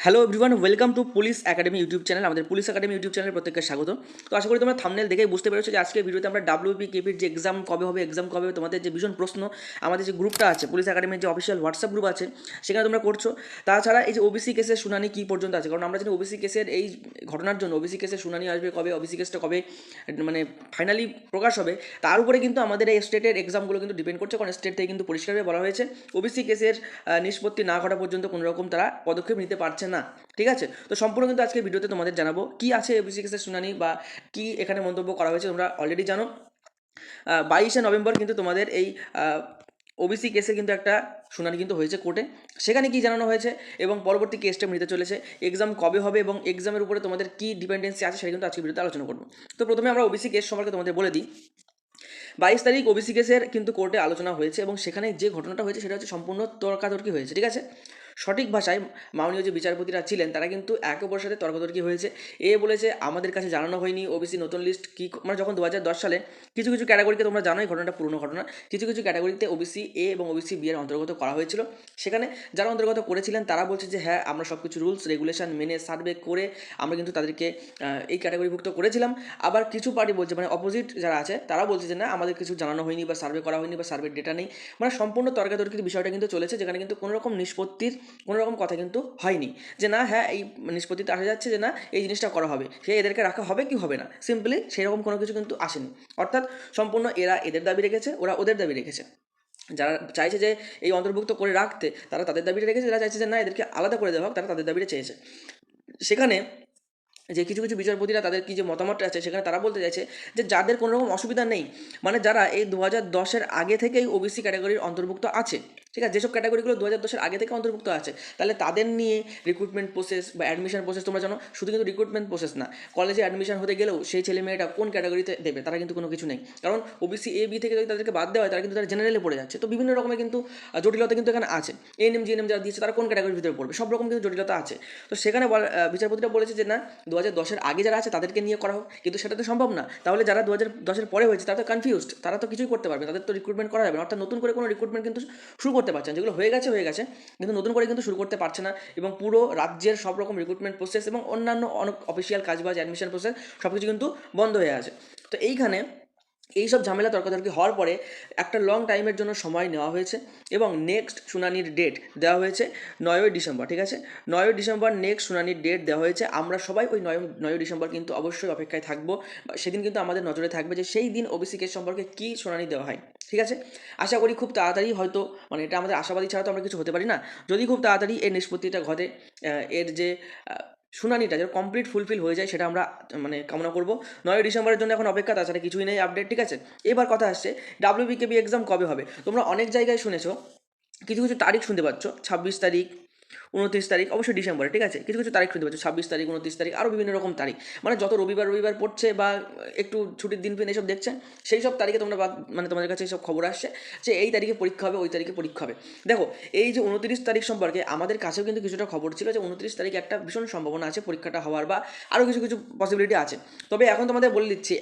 Hello everyone, welcome to police academy YouTube channel. আমাদের police academy YouTube চ্যানেলে প্রত্যেককে স্বাগত। তো আশা করি তোমরা থাম্বনেল দেখেই বুঝতে পেরেছো যে আজকের ভিডিওতে আমরা ডাব্লিউপি কেপির যে এক্সাম কবে হবে, তোমাদের যে ভীষণ প্রশ্ন আমাদের যে গ্রুপটা আছে, পুলিশ একাডেমির যে অফিসিয়াল হোয়াটসঅ্যাপ গ্রুপ আছে, সেখানে তোমরা করছো। তাছাড়া এই যে ওবিসি কেসের শুনানি কী পর্যন্ত আছে, কারণ আমরা জানি ওবিসি কেসের এই ঘটনার জন্য ওবিসি কেসের শুনানি আসবে কবে, ওবিসি কেসটা কবে মানে ফাইনালি প্রকাশ হবে, তার উপরে কিন্তু আমাদের এই স্টেটের এক্সামগুলো কিন্তু ডিপেন্ড করছে। কারণ স্টেট থেকে কিন্তু পরিষ্কারভাবে বলা হয়েছে ওবিসি কেসের নিষ্পত্তি না ঘটা পর্যন্ত কোনো রকম তারা পদক্ষেপ নিতে পারছে না। ঠিক আছে, তো সম্পূর্ণ কিন্তু আজকে ভিডিওতে তোমাদের জানাবো কি আছে ওবিসি কেসের শুনানি বা কি এখানে মন্তব্য করা হয়েছে। তোমরা অলরেডি জানো 22শে নভেম্বর কিন্তু তোমাদের এই ওবিসি কেসে কিন্তু একটা শুনানি কিন্তু হয়েছে কোর্টে। সেখানে কি জানানো হয়েছে এবং পরবর্তী কি স্টেপ নিতে চলেছে, এক্সাম কবে হবে এবং এক্সামের উপরে তোমাদের কি ডিপেন্ডেন্সি আছে, সেটা কিন্তু আজকে ভিডিওতে আলোচনা করবো। তো প্রথমে আমরা ওবিসি কেস সম্পর্কে তোমাদের বলে দিই। 22 তারিখ ওবিসি কেসের কিন্তু কোর্টে আলোচনা হয়েছে এবং সেখানে যে ঘটনাটা হয়েছে সেটা হচ্ছে সম্পূর্ণ তর্কাতর্কি হয়েছে। ঠিক আছে, সঠিক ভাষায় মাননীয় যে বিচারপতিরা ছিলেন তারা কিন্তু একে অপরের সাথে তর্কাতর্কি হয়েছে। এ বলেছে আমাদের কাছে জানানো হয়নি ওবিসি নতুন লিস্ট কী, মানে যখন 2010 সালে কিছু কিছু ক্যাটাগরিকে, তোমরা জানোই ঘটনাটা পুরনো ঘটনা, কিছু কিছু ক্যাটাগরিতে ওবিসি এ এবং ওবিসি বি এর অন্তর্গত করা হয়েছিল। সেখানে যারা অন্তর্গত করেছিলেন তারা বলছে যে হ্যাঁ আমরা সব কিছু রুলস রেগুলেশন মেনে সার্ভে করে আমরা কিন্তু তাদেরকে এই ক্যাটাগরিভুক্ত করেছিলাম। আবার কিছু পার্টি বলছে, মানে অপোজিট যারা আছে তারা বলছে যে না আমাদের কিছু জানানো হয়নি বা সার্ভে করা হয়নি বা সার্ভের ডেটা নেই। মানে সম্পূর্ণ তর্কাতর্কির বিষয়টা কিন্তু চলেছে, যেখানে কিন্তু কোনো রকম নিষ্পত্তির কোনো রকম কথা কিন্তু হয়নি যে না হ্যাঁ এই নিষ্পত্তিতে আসা যাচ্ছে যে না এই জিনিসটা করা হবে, সে এদেরকে রাখা হবে কি হবে না, সিম্পলি সেরকম কোনো কিছু কিন্তু আসেনি। অর্থাৎ সম্পূর্ণ এরা এদের দাবি রেখেছে, ওরা ওদের দাবি রেখেছে। যারা চাইছে যে এই অন্তর্ভুক্ত করে রাখতে তারা তাদের দাবিটা রেখেছে, যারা চাইছে যে না এদেরকে আলাদা করে দেওয়া হোক তারা তাদের দাবিটা চেয়েছে। সেখানে যে কিছু কিছু বিচারপতিরা তাদের কি যে মতামতটা আছে সেখানে তারা বলতে চাইছে যে যাদের কোনো রকম অসুবিধা নেই, মানে যারা এই 2010-এর আগে থেকেই ওবিসি ক্যাটাগরির অন্তর্ভুক্ত আছে, ঠিক আছে, যেসব ক্যাটাগরিগুলো 2010-এর আগে থেকে অন্তর্ভুক্ত আছে, তাহলে তাদের নিয়ে রিক্রুটমেন্ট প্রসেস বা অ্যাডমিশন প্রসেস, তোমরা জানো শুধু কিন্তু রিক্রুটমেন্ট প্রসেস না, কলেজে অ্যাডমিশন হতে গেলেও সেই ছেলে মেয়েটা কোন ক্যাটাগরিতে দেবে তারা কিন্তু কোনো কিছু নেই। কারণ ওবিসি এ বি থেকে যদি তাদেরকে বাদ দেওয়া হয় তারা কিন্তু তারা জেনারেলে পড়ে যাচ্ছে। তো বিভিন্ন রকমের কিন্তু জটিলতা কিন্তু এখানে আছে। এএনএম জিএনএম যারা দিয়েছে তারা কোন ক্যাটাগরির ভিতরে পড়বে, সব রকম কিন্তু জটিলতা আছে। তো সেখানে বিচারপতিটা বলেছে যে না 2010-এর আগে যারা আছে তাদেরকে নিয়ে করা হোক, কিন্তু সেটা তো সম্ভব না। তাহলে যারা 2010-এর পরে হয়েছে তারা তো কনফিউজড, তারা তো কিছুই করতে পারবে, তাদের তো রিক্রুটমেন্ট করা যাবে না। অর্থাৎ নতুন করে কোনো রিক্রুটমেন্ট কিন্তু শুরু করতে পারছে না, যেগুলো হয়ে গেছে কিন্তু নতুন করে কিন্তু শুরু করতে পারছে না। এবং পুরো রাজ্যের সব রকম রিক্রুটমেন্ট প্রসেস এবং অন্যান্য অনেক অফিসিয়াল কাজবাজ অ্যাডমিশন প্রসেস সব কিছু কিন্তু বন্ধ হয়ে আছে। তো এইখানে এইসব ঝামেলা তর্কাতর্কি হওয়ার পরে একটা লং টাইমের জন্য সময় নেওয়া হয়েছে এবং নেক্সট শুনানির ডেট দেওয়া হয়েছে 9ই ডিসেম্বর। ঠিক আছে, 9ই ডিসেম্বর নেক্সট শুনানির ডেট দেওয়া হয়েছে। আমরা সবাই ওই 9ই ডিসেম্বর কিন্তু অবশ্যই অপেক্ষায় থাকবো। সেদিন কিন্তু আমাদের নজরে থাকবে যে সেই দিন ওবিসি কেস সম্পর্কে কী শুনানি দেওয়া হয়। ঠিক আছে, আশা করি খুব তাড়াতাড়ি, হয়তো মানে এটা আমাদের আশাবাদী ছাড়া তো আমরা কিছু হতে পারি না, যদি খুব তাড়াতাড়ি এর নিষ্পত্তিটা ঘটে, এর যে শুনানিটা যেন কমপ্লিট ফুলফিল হয়ে যায় সেটা আমরা মানে কামনা করব। 9ই ডিসেম্বরের জন্য এখন অপেক্ষা, তাছাড়া কিছুই নেই আপডেট। ঠিক আছে, এবার কথা আসছে ডাব্লিউবিকেবি এক্সাম কবে হবে। তোমরা অনেক জায়গায় শুনেছো, কিছু কিছু তারিখ শুনতে পাচ্ছ, 26 তারিখ, 29 তারিখ, অবশ্যই ডিসেম্বরে। ঠিক আছে, কিছু কিছু তারিখ শুনতে পাচ্ছ, 26 তারিখ, 29 তারিখ, আরও বিভিন্ন রকম তারিখ, মানে যত রবিবার রবিবার পড়ছে বা একটু ছুটির দিন ফিন এসব দেখছেন সেই সব তারিখে তোমরা মানে তোমাদের কাছে এইসব খবর আসছে যে এই তারিখে পরীক্ষা হবে, ওই তারিখে পরীক্ষা হবে। দেখো এই যে 29 তারিখ সম্পর্কে আমাদের কাছেও কিন্তু কিছুটা খবর ছিল যে 29 তারিখে একটা ভীষণ সম্ভাবনা আছে পরীক্ষাটা হওয়ার, বা আরও কিছু কিছু পসিবিলিটি আছে। তবে এখন তোমাদের বলে দিচ্ছি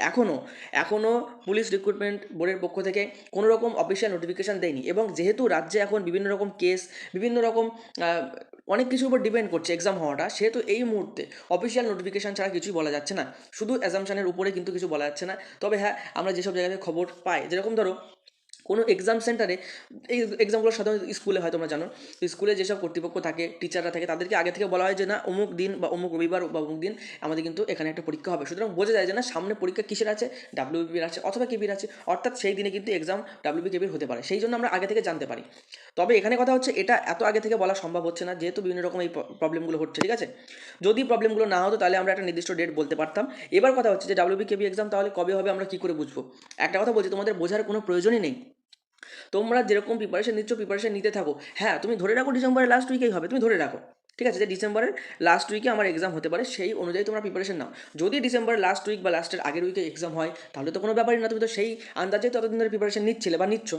এখনও পুলিশ রিক্রুটমেন্ট বোর্ডের পক্ষ থেকে কোনো রকম অফিসিয়াল নোটিফিকেশান দেয়নি। এবং যেহেতু রাজ্যে এখন বিভিন্ন রকম কেস, বিভিন্ন রকম অনেক কিছুর উপর ডিপেন্ড করছে এক্সাম হওয়াটা, সেহেতু এই মুহূর্তে অফিসিয়াল নোটিফিকেশান ছাড়া কিছুই বলা যাচ্ছে না, শুধু অ্যাজামশানের উপরে কিন্তু কিছু বলা যাচ্ছে না। তবে হ্যাঁ, আমরা যেসব জায়গাতে খবর পাই, যেরকম ধরো কোনো এক্সাম সেন্টারে, এই এক্সামগুলো সাধারণত স্কুলে হয় তোমরা জানো, তো স্কুলে যেসব কর্তৃপক্ষ থাকে, টিচাররা থাকে, তাদেরকে আগে থেকে বলা হয় যে না অমুক দিন বা অমুক রবিবার বা অমুক দিন আমাদের কিন্তু এখানে একটা পরীক্ষা হবে। সুতরাং বোঝা যায় যে না সামনে পরীক্ষা কিসের আছে, ডাব্লিউবিপির আছে অথবা কেবির আছে, অর্থাৎ সেই দিনে কিন্তু এক্সাম ডাব্লিউবি কেবির হতে পারে, সেই জন্য আমরা আগে থেকে জানতে পারি। তবে এখানে কথা হচ্ছে এটা এত আগে থেকে বলা সম্ভব হচ্ছে না, যেহেতু বিভিন্ন রকম এই প্রবলেমগুলো হচ্ছে। ঠিক আছে, যদি প্রবলেমগুলো না হতো তাহলে আমরা একটা নির্দিষ্ট ডেট বলতে পারতাম। এবার কথা হচ্ছে যে ডাব্লিউবি কেবি এক্সাম তাহলে কবে হবে আমরা কী করে বুঝবো। একটা কথা বলছি, তোমাদের বোঝার কোনো প্রয়োজনই নেই, তোমরা যেরকম প্রিপারেশন নিচ্ছ প্রিপারেশন নিতে থাকো। হ্যাঁ তুমি ধরে রাখো ডিসেম্বরের লাস্ট উইকেই হবে, তুমি ধরে রাখো, ঠিক আছে, যে ডিসেম্বরের লাস্ট উইকে আমার এক্সাম হতে পারে, সেই অনুযায়ী তোমরা প্রিপারেশন নাও। যদি ডিসেম্বরের লাস্ট উইক বা লাস্টের আগের উইকে এক্সাম হয় তাহলে তো কোনো ব্যাপারই না, তুমি তো সেই আন্দাজে ততদিন ধরে প্রিপারেশন নিচ্ছিলে বা নিচ্ছ।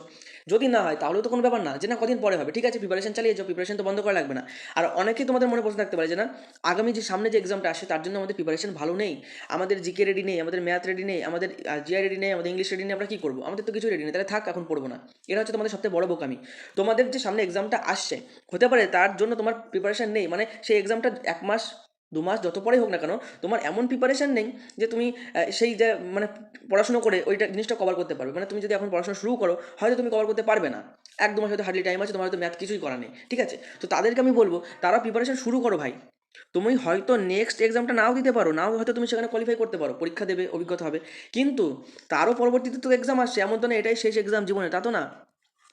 যদি না হয় তাহলেও তো কোনো ব্যাপার না যে না কদিন পরে হবে, ঠিক আছে প্রিপারেশন চালিয়ে যাও, প্রিপারেশন তো বন্ধ করা লাগবে না। আর অনেকেই তোমাদের মনে প্রশ্ন থাকতে পারে যে না আগামী যে সামনে যে এক্সামটা আসে তার জন্য আমাদের প্রিপারেশন ভালো নেই, আমাদের জিকে রেডি নেই, আমাদের ম্যাথ রেডি নেই, আমাদের জিআই রেডি নেই, আমাদের ইংলিশ রেডি নেই, আমরা কী করবো, আমাদের তো কিছু রেডি নেই, তাহলে থাক এখন পড়বো না। এটা হচ্ছে তোমাদের সবথেকে বড় বোকামি। তোমাদের যে সামনে এক্সামটা আসছে হতে পারে তার জন্য তোমার প্রিপারেশন নেই, মানে সেই এক্সামটা 1 মাস 2 মাস যত পরেই হোক না কেন, তোমার এমন প্রিপারেশন নেই যে তুমি সেই যে মানে পড়াশুনো করে ওইটা জিনিসটা কভার করতে পারবে। মানে তুমি যদি এখন পড়াশোনা শুরু করো, হয়তো তুমি কভার করতে পারবে না, 1-2 মাস হয়তো হার্ডলি টাইম আছে, তোমার হয়তো ম্যাথ কিছুই করা নেই, ঠিক আছে? তো তাদেরকে আমি বলবো তারা প্রিপারেশন শুরু করো ভাই। তুমি হয়তো নেক্সট এক্সামটা নাও দিতে পারো, নাও হয়তো তুমি সেখানে কোয়ালিফাই করতে পারো, পরীক্ষা দেবে, অভিজ্ঞতা হবে, কিন্তু তারও পরবর্তীতে তো এক্সাম আসছে, এমন তো না এটাই শেষ এক্সাম জীবনে, তা তো না,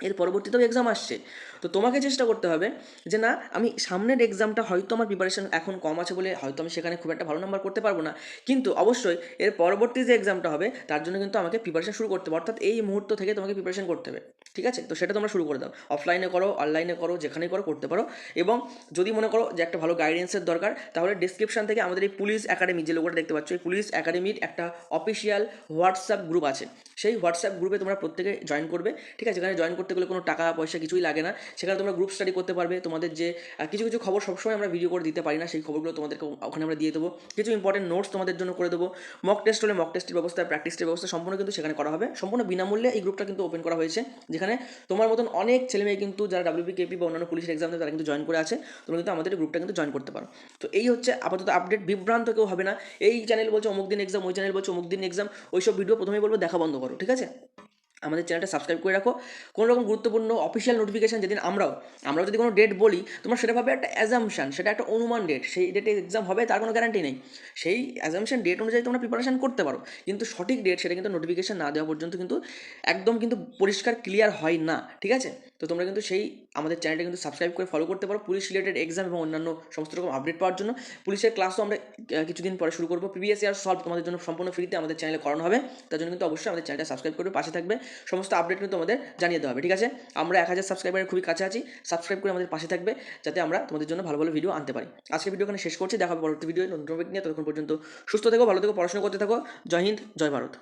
এর পরবর্তীতেও এক্সাম আসছে। তো তোমাকে চেষ্টা করতে হবে যে না, আমি সামনের এক্সামটা হয়তো আমার প্রিপারেশন এখন কম আছে বলে হয়তো আমি সেখানে খুব একটা ভালো নাম্বার করতে পারবো না, কিন্তু অবশ্যই এর পরবর্তী যে এক্সামটা হবে তার জন্য কিন্তু আমাকে প্রিপারেশন শুরু করতে হবে, অর্থাৎ এই মুহূর্ত থেকে তোমাকে প্রিপারেশন করতে হবে, ঠিক আছে? তো সেটা তোমরা শুরু করে দাও, অফলাইনে করো, অনলাইনে করো, যেখানেই করো করতে পারো। এবং যদি মনে করো যে একটা ভালো গাইডেন্সের দরকার, তাহলে ডিসক্রিপশন থেকে আমাদের এই পুলিশ একাডেমি যে লোগোটা দেখতে পাচ্ছ, এই পুলিশ একাডেমির একটা অফিসিয়াল হোয়াটসঅ্যাপ গ্রুপ আছে, সেই হোয়াটসঅ্যাপ গ্রুপে তোমরা প্রত্যেকে জয়েন করবে, ঠিক আছে? যেখানে জয়েন করতে গেলে কোনো টাকা পয়সা কিছুই লাগে না, সেখানে তোমরা গ্রুপ স্টাডি করতে পারবে। তোমাদের যে কিছু কিছু খবর সবসময় আমরা ভিডিও করে দিতে পারি না, সেই খবরগুলো তোমাদেরকে ওখানে আমরা দিয়ে দেবো, কিছু ইম্পর্টেন্ট নোটস তোমাদের জন্য করে দেবো, মক টেস্ট হলে মক টেস্টের ব্যবস্থা, প্র্যাকটিসের ব্যবস্থা সম্পূর্ণ কিন্তু সেখানে করা হবে, সম্পূর্ণ বিনামূল্যে এই গ্রুপটা কিন্তু ওপেন করা হয়েছে, যেখানে তোমার মতন অনেক ছেলেমেয়ে কিন্তু যারা ডাব্লিউপি কেপি বা অন্যান্য পুলিশের এক্সাম দেয় তারা কিন্তু জয়েন করে আছে, তোমরা কিন্তু আমাদের গ্রুপটা কিন্তু জয়েন করতে পারো। তো এই হচ্ছে আপাতত আপডেট, বিভ্রান্ত কেউ হবে না, এই চ্যানেল বলছে অমুক দিন এক্সাম, ওই চ্যানেল বলছে অমুক দিন এক্সাম, ওইসব ভিডিও প্রথমেই বলবো দেখা বন্ধ করো, ঠিক আছে? আমাদের চ্যানেলটা সাবস্ক্রাইব করে রাখো, কোনো রকম গুরুত্বপূর্ণ অফিসিয়াল নোটিফিকেশান যেদিন আমরাও যদি কোনো ডেট বলি, তোমরা সেটা ভাবে একটা অ্যাজামশান, সেটা একটা অনুমান ডেট, সেই ডেটে এক্সাম হবে তার কোনো গ্যারান্টি নেই, সেই অ্যাজামশান ডেট অনুযায়ী তোমরা প্রিপারেশন করতে পারো, কিন্তু সঠিক ডেট সেটা কিন্তু নোটিফিকেশান না দেওয়া পর্যন্ত কিন্তু একদম কিন্তু পরিষ্কার ক্লিয়ার হয় না, ঠিক আছে? তো তোমরা কিন্তু সেই আমাদের চ্যানেলটা কিন্তু সাবস্ক্রাইব করে ফলো করতে পারো পুলিশ রিলেটেড এক্সাম এবং অন্যান্য সমস্ত রকম আপডেট পাওয়ার জন্য। পুলিশের ক্লাসও আমরা কিছুদিন পরে শুরু করবো, প্রিভিয়াস ইয়ার সলভ তোমাদের জন্য সম্পূর্ণ ফ্রিতে আমাদের চ্যানেলে করানো হবে, তার জন্য কিন্তু অবশ্যই আমাদের চ্যানেলটা সাবস্ক্রাইব করবে, পাশে থাকবে, সমস্ত আপডেট কিন্তু আমাদের জানিয়ে দেওয়া হবে, ঠিক আছে? আমরা 1000 সাবস্ক্রাইবারের খুবই কাছে আছি, সাবস্ক্রাইব করে আমাদের পাশে থাকবে যাতে আমরা তোমাদের জন্য ভালো ভালো ভিডিও আনতে পারি। আজকে ভিডিও এখানে শেষ করছি, দেখা হবে পরবর্তী ভিডিও নতুন টপিক নিয়ে, ততক্ষণ পর্যন্ত সুস্থ থেকো, ভালো থেকো, পড়াশোনা করতে থাকো। জয় হিন্দ, জয় ভারত।